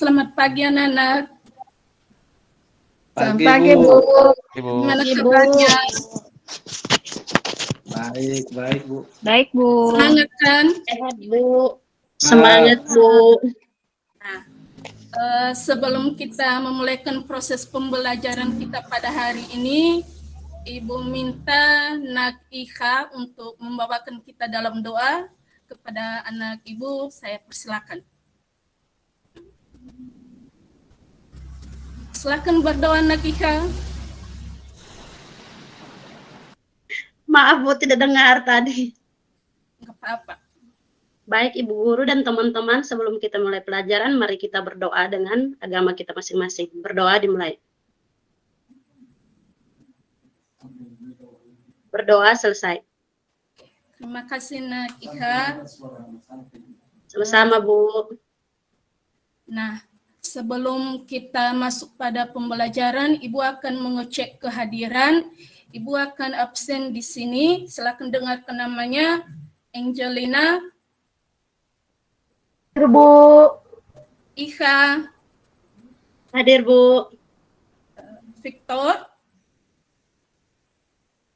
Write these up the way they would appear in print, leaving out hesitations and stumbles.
Selamat pagi anak-anak. Pagi, Selamat pagi, Bu. Bu. Ibu. Gimana Ibu. kabarnya? Baik, Bu. Baik, Bu. Semangat kan? Sehat, Bu. Semangat, Bu. Nah, sebelum kita memulaikan proses pembelajaran kita pada hari ini, Ibu minta Nak Ika untuk membawakan kita dalam doa. Kepada anak Ibu, saya persilakan. Silakan berdoa Nak Ika. Maaf, Bu, tidak dengar tadi. Enggak apa-apa. Baik, Ibu Guru dan teman-teman, sebelum kita mulai pelajaran, mari kita berdoa dengan agama kita masing-masing. Berdoa dimulai. Berdoa selesai. Terima kasih Nak Ika. Sama-sama, Bu. Nah, sebelum kita masuk pada pembelajaran, Ibu akan mengecek kehadiran. Ibu akan absen di sini. Silakan dengarkan namanya. Angelina, Hadir, Bu. Ika, Hadir, Bu. Victor,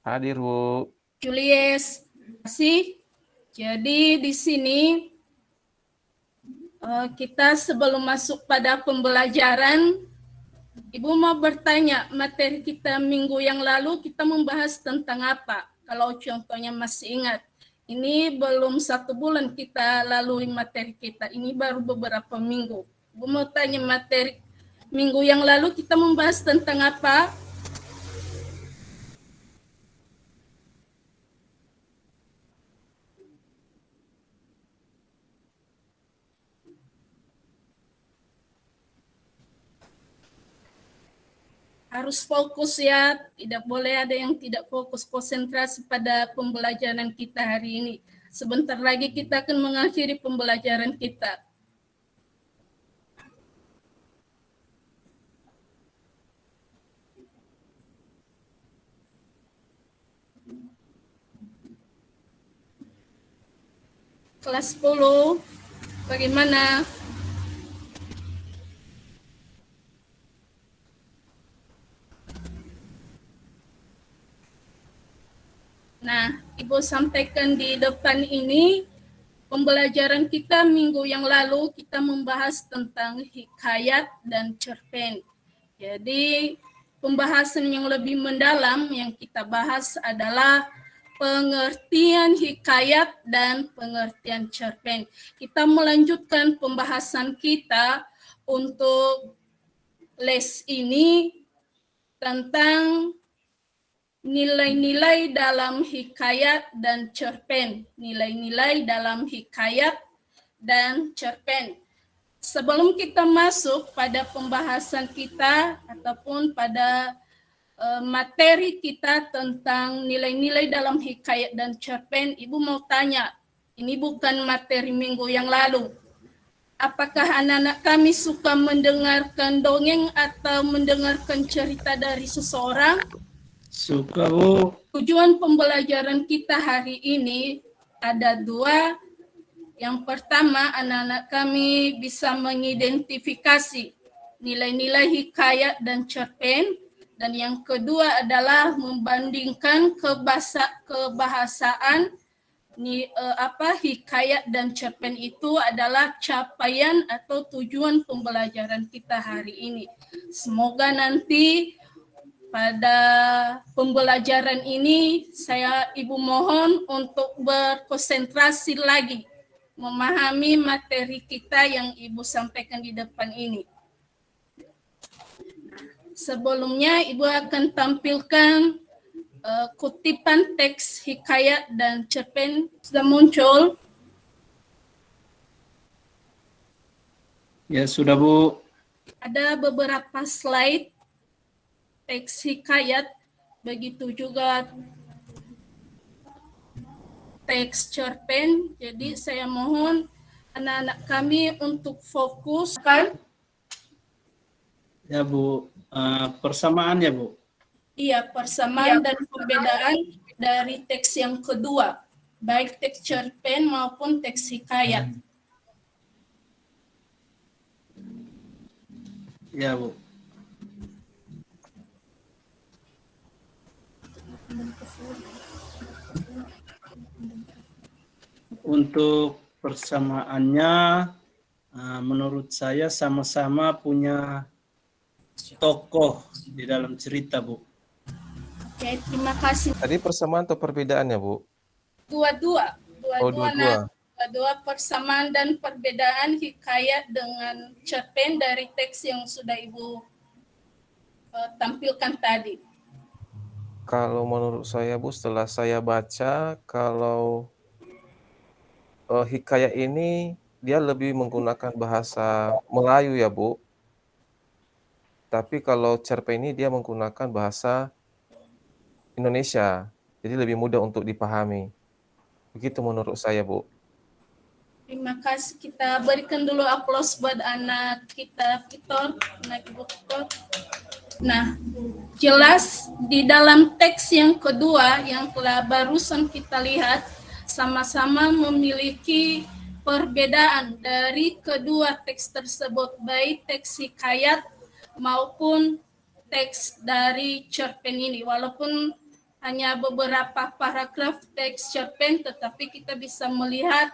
Hadir, Bu. Julius. Terima kasih. Jadi di sini kita sebelum masuk pada pembelajaran, Ibu mau bertanya, materi kita minggu yang lalu kita membahas tentang apa? Kalau contohnya masih ingat, ini belum 1 bulan kita lalui materi kita, ini baru beberapa minggu. Ibu mau tanya materi minggu yang lalu kita membahas tentang apa? Harus fokus ya, tidak boleh ada yang tidak fokus, konsentrasi pada pembelajaran kita hari ini. Sebentar lagi kita akan mengakhiri pembelajaran kita. Kelas 10, bagaimana? Nah, Ibu sampaikan di depan ini, pembelajaran kita minggu yang lalu kita membahas tentang hikayat dan cerpen. Jadi, pembahasan yang lebih mendalam yang kita bahas adalah pengertian hikayat dan pengertian cerpen. Kita melanjutkan pembahasan kita untuk les ini tentang nilai-nilai dalam hikayat dan cerpen. Nilai-nilai dalam hikayat dan cerpen. Sebelum kita masuk pada pembahasan kita ataupun pada materi kita tentang nilai-nilai dalam hikayat dan cerpen, Ibu mau tanya, ini bukan materi minggu yang lalu. Apakah anak-anak kami suka mendengarkan dongeng atau mendengarkan cerita dari seseorang? Suka, Bu. Tujuan pembelajaran kita hari ini ada 2. Yang pertama, anak-anak kami bisa mengidentifikasi nilai-nilai hikayat dan cerpen. Dan yang kedua adalah membandingkan kebahasaan hikayat dan cerpen itu adalah capaian atau tujuan pembelajaran kita hari ini. Semoga nanti pada pembelajaran ini Ibu mohon untuk berkonsentrasi lagi memahami materi kita yang Ibu sampaikan di depan ini. Sebelumnya Ibu akan tampilkan kutipan teks hikayat dan cerpen. Sudah muncul? Ya, sudah, Bu. Ada beberapa slide teks hikayat, begitu juga teks cerpen. Jadi saya mohon anak-anak kami untuk fokus kan? Ya, Bu. Persamaan ya, Bu. Iya, persamaan dan perbedaan dari teks yang kedua, baik teks cerpen maupun teks hikayat. Ya, Bu. Untuk persamaannya, menurut saya sama-sama punya tokoh di dalam cerita, Bu. Oke, terima kasih. Tadi persamaan atau perbedaannya, Bu? Dua-dua. Oh, Dua-dua. dua-dua. Dua persamaan dan perbedaan hikayat dengan cerpen dari teks yang sudah Ibu tampilkan tadi. Kalau menurut saya, Bu, setelah saya baca, kalau hikayat ini dia lebih menggunakan bahasa Melayu ya, Bu. Tapi kalau cerpen ini dia menggunakan bahasa Indonesia. Jadi lebih mudah untuk dipahami. Begitu menurut saya, Bu. Terima kasih. Kita berikan dulu aplaus buat anak kita, Victor, anak Ibu Victor. Nah, jelas di dalam teks yang kedua yang telah barusan kita lihat, sama-sama memiliki perbedaan dari kedua teks tersebut, baik teks hikayat maupun teks dari cerpen ini. Walaupun hanya beberapa paragraf teks cerpen, tetapi kita bisa melihat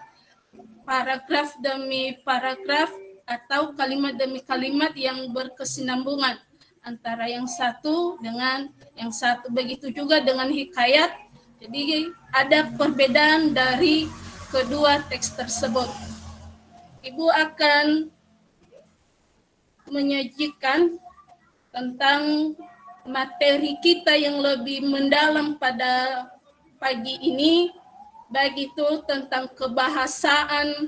paragraf demi paragraf atau kalimat demi kalimat yang berkesinambungan antara yang satu dengan yang satu. Begitu juga dengan hikayat. Jadi ada perbedaan dari kedua teks tersebut. Ibu akan menyajikan tentang materi kita yang lebih mendalam pada pagi ini, baik itu tentang kebahasaan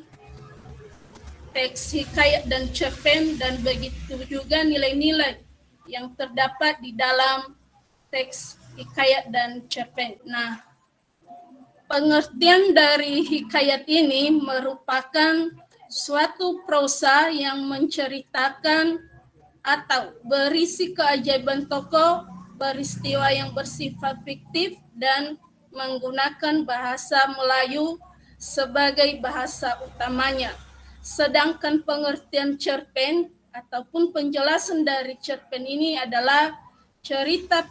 teks hikayat dan cerpen, dan begitu juga nilai-nilai yang terdapat di dalam teks hikayat dan cerpen. Nah, pengertian dari hikayat ini merupakan suatu prosa yang menceritakan atau berisi keajaiban tokoh, peristiwa yang bersifat fiktif, dan menggunakan bahasa Melayu sebagai bahasa utamanya. Sedangkan pengertian cerpen ataupun penjelasan dari cerpen ini adalah cerita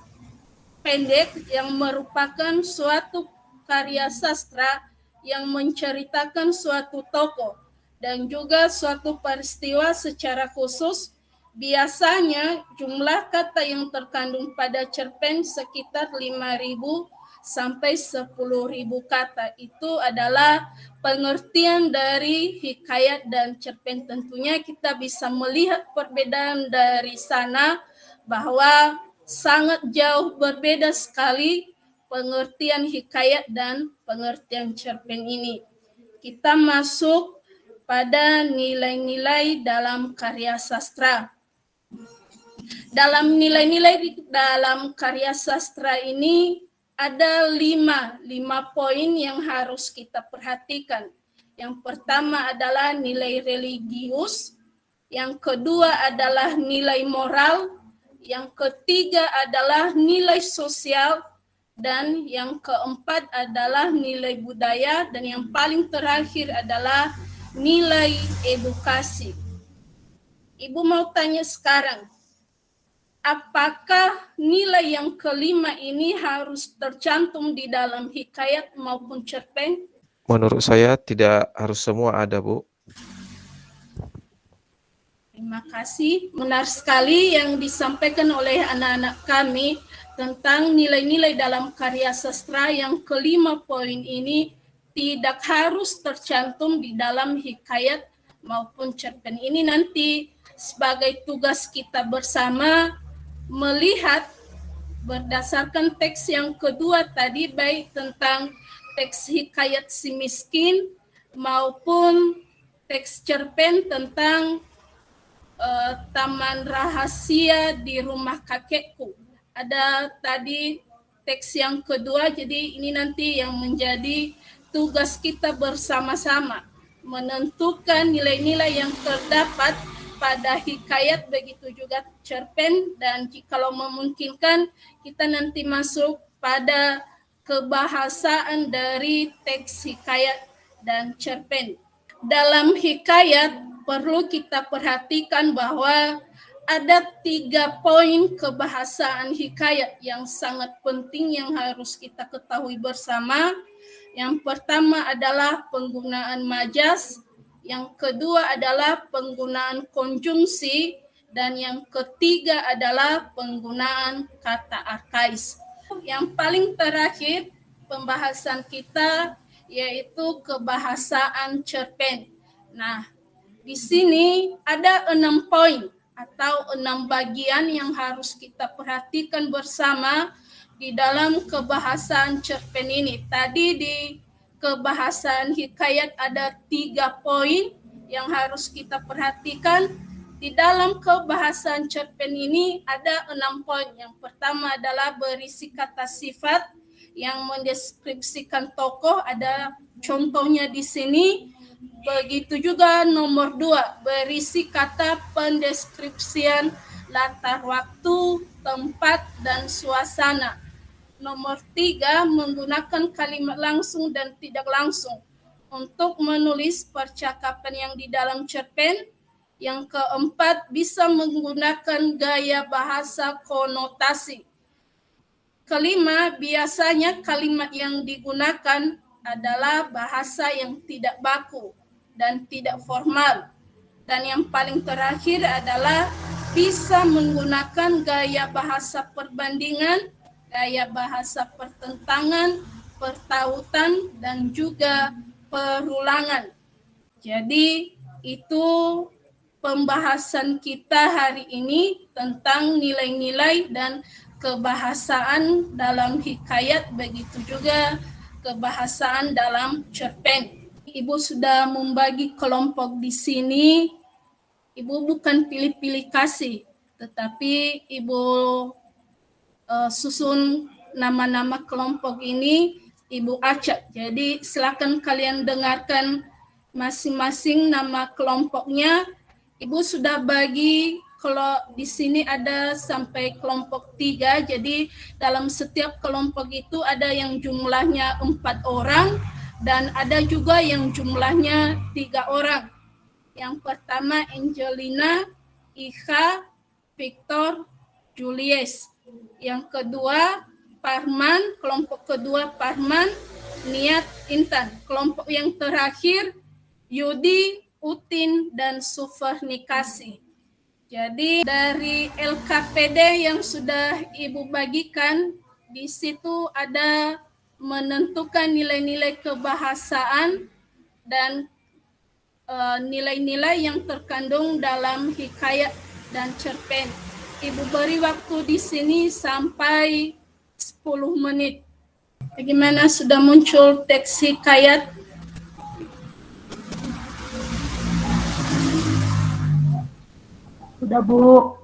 pendek yang merupakan suatu karya sastra yang menceritakan suatu tokoh dan juga suatu peristiwa secara khusus. Biasanya jumlah kata yang terkandung pada cerpen sekitar 5.000 sampai 10.000 kata. Itu adalah pengertian dari hikayat dan cerpen. Tentunya kita bisa melihat perbedaan dari sana bahwa sangat jauh berbeda sekali pengertian hikayat dan pengertian cerpen ini. Kita masuk pada nilai-nilai dalam karya sastra. Dalam nilai-nilai dalam karya sastra ini ada lima poin yang harus kita perhatikan. Yang pertama adalah nilai religius, yang kedua adalah nilai moral, yang ketiga adalah nilai sosial, dan yang keempat adalah nilai budaya, dan yang paling terakhir adalah nilai edukasi. Ibu mau tanya sekarang, apakah nilai yang kelima ini harus tercantum di dalam hikayat maupun cerpen? Menurut saya tidak harus semua ada, Bu. Terima kasih. Benar sekali yang disampaikan oleh anak-anak kami tentang nilai-nilai dalam karya sastra. Yang kelima poin ini tidak harus tercantum di dalam hikayat maupun cerpen. Ini nanti sebagai tugas kita bersama melihat berdasarkan teks yang kedua tadi, baik tentang teks hikayat si miskin maupun teks cerpen tentang taman rahasia di rumah kakekku. Ada tadi teks yang kedua, jadi ini nanti yang menjadi tugas kita bersama-sama menentukan nilai-nilai yang terdapat pada hikayat, begitu juga cerpen, dan jikalau memungkinkan kita nanti masuk pada kebahasaan dari teks hikayat dan cerpen. Dalam hikayat perlu kita perhatikan bahwa ada 3 poin kebahasaan hikayat yang sangat penting yang harus kita ketahui bersama. Yang pertama adalah penggunaan majas, yang kedua adalah penggunaan konjungsi, dan yang ketiga adalah penggunaan kata arkais. Yang paling terakhir pembahasan kita yaitu kebahasaan cerpen. Nah, di sini ada 6 poin atau 6 bagian yang harus kita perhatikan bersama di dalam kebahasaan cerpen ini. Tadi di kebahasaan hikayat ada 3 poin yang harus kita perhatikan. Di dalam kebahasaan cerpen ini ada 6 poin. Yang pertama adalah berisi kata sifat yang mendeskripsikan tokoh, ada contohnya di sini. Begitu juga nomor 2, berisi kata pendeskripsian latar waktu, tempat, dan suasana. Nomor 3, menggunakan kalimat langsung dan tidak langsung untuk menulis percakapan yang di dalam cerpen. Yang keempat, bisa menggunakan gaya bahasa konotasi. Kelima, biasanya kalimat yang digunakan adalah bahasa yang tidak baku dan tidak formal. Dan yang paling terakhir adalah bisa menggunakan gaya bahasa perbandingan, gaya bahasa pertentangan, pertautan, dan juga perulangan. Jadi itu pembahasan kita hari ini tentang nilai-nilai dan kebahasaan dalam hikayat, begitu juga kebahasaan dalam cerpen. Ibu sudah membagi kelompok di sini. Ibu bukan pilih-pilih kasih, tetapi Ibu susun nama-nama kelompok ini, Ibu acak. Jadi silakan kalian dengarkan masing-masing nama kelompoknya. Ibu sudah bagi, kalau di sini ada sampai kelompok 3, jadi dalam setiap kelompok itu ada yang jumlahnya 4 orang dan ada juga yang jumlahnya 3 orang. Yang pertama Angelina, Ika, Victor, Julius. Yang kedua Parman, kelompok kedua Parman, Niat, Intan. Kelompok yang terakhir Yudi, Utin, dan Sufernikasi. Jadi dari LKPD yang sudah Ibu bagikan, di situ ada menentukan nilai-nilai kebahasaan dan nilai-nilai yang terkandung dalam hikayat dan cerpen. Ibu beri waktu di sini sampai 10 menit. Bagaimana, sudah muncul teks hikayat? Sudah, Bu.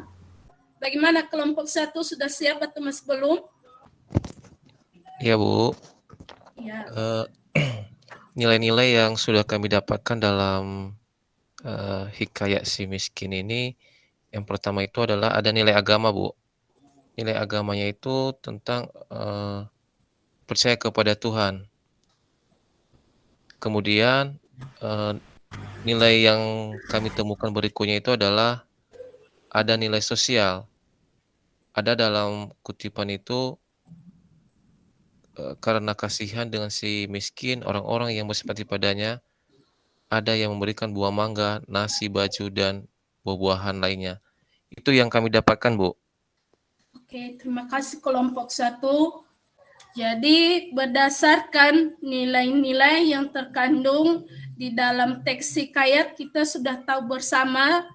Bagaimana, kelompok 1 sudah siap atau masih belum? Iya, Bu. Ya. Nilai-nilai yang sudah kami dapatkan dalam hikayat si miskin ini, yang pertama itu adalah ada nilai agama, Bu. Nilai agamanya itu tentang percaya kepada Tuhan. Kemudian nilai yang kami temukan berikutnya itu adalah ada nilai sosial. Ada dalam kutipan itu karena kasihan dengan si miskin, orang-orang yang bersimpati padanya, ada yang memberikan buah mangga, nasi, baju, dan buah-buahan lainnya. Itu yang kami dapatkan, Bu. Oke, terima kasih kelompok 1. Jadi berdasarkan nilai-nilai yang terkandung di dalam teks hikayat, kita sudah tahu bersama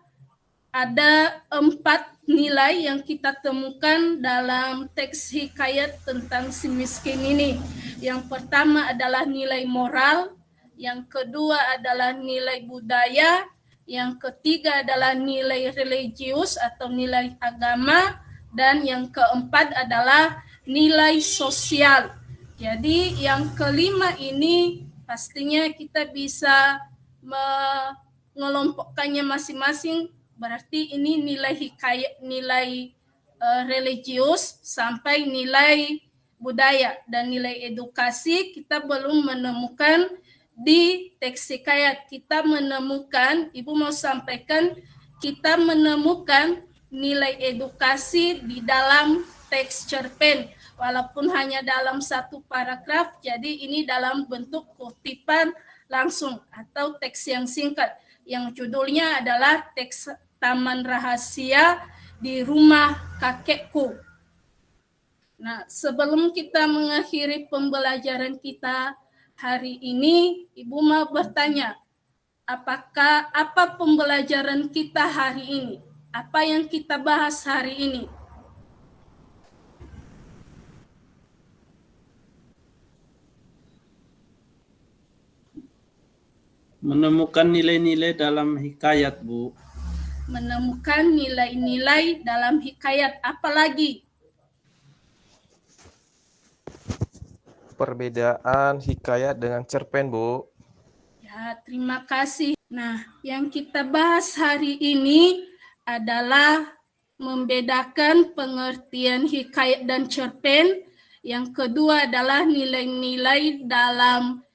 ada 4 nilai yang kita temukan dalam teks hikayat tentang si miskin ini. Yang pertama adalah nilai moral, yang kedua adalah nilai budaya, yang ketiga adalah nilai religius atau nilai agama, dan yang keempat adalah nilai sosial. Jadi yang kelima ini pastinya kita bisa mengelompokkannya masing-masing. Berarti ini nilai hikayat, nilai religius sampai nilai budaya, dan nilai edukasi kita belum menemukan di teks hikayat. Kita menemukan, Ibu mau sampaikan, kita menemukan nilai edukasi di dalam teks cerpen, walaupun hanya dalam satu paragraf, jadi ini dalam bentuk kutipan langsung atau teks yang singkat, yang judulnya adalah teks Taman Rahasia di Rumah Kakekku. Nah, sebelum kita mengakhiri pembelajaran kita hari ini, Ibu mau bertanya, apa pembelajaran kita hari ini? Apa yang kita bahas hari ini? Menemukan nilai-nilai dalam hikayat, Bu. Menemukan nilai-nilai dalam hikayat. Apalagi? Perbedaan hikayat dengan cerpen, Bu. Ya, terima kasih. Nah, yang kita bahas hari ini adalah membedakan pengertian hikayat dan cerpen. Yang kedua adalah nilai-nilai dalam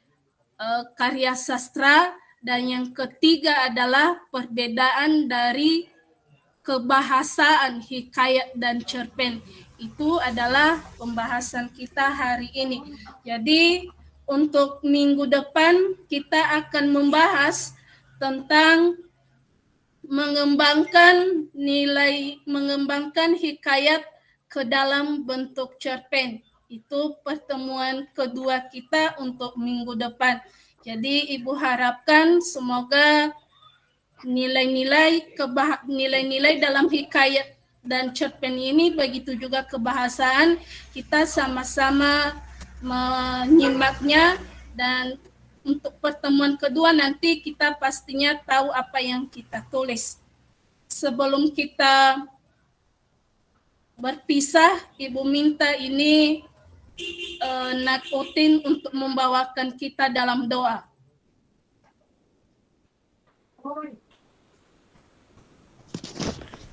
karya sastra. Dan yang ketiga adalah perbedaan dari kebahasaan hikayat dan cerpen. Itu adalah pembahasan kita hari ini. Jadi untuk minggu depan kita akan membahas tentang mengembangkan hikayat ke dalam bentuk cerpen. Itu pertemuan kedua kita untuk minggu depan. Jadi Ibu harapkan semoga nilai-nilai dalam hikayat dan cerpen ini, begitu juga kebahasaan, kita sama-sama menyimaknya, dan untuk pertemuan kedua nanti kita pastinya tahu apa yang kita tulis. Sebelum kita berpisah, Ibu minta ini Nak Utin untuk membawakan kita dalam doa.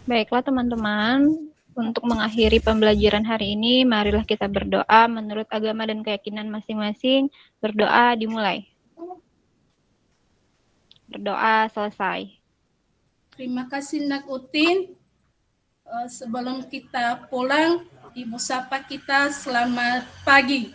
Baiklah teman-teman, untuk mengakhiri pembelajaran hari ini, marilah kita berdoa menurut agama dan keyakinan masing-masing. Berdoa dimulai. Berdoa selesai. Terima kasih Nak Utin. Sebelum kita pulang, Ibu sapa kita selamat pagi.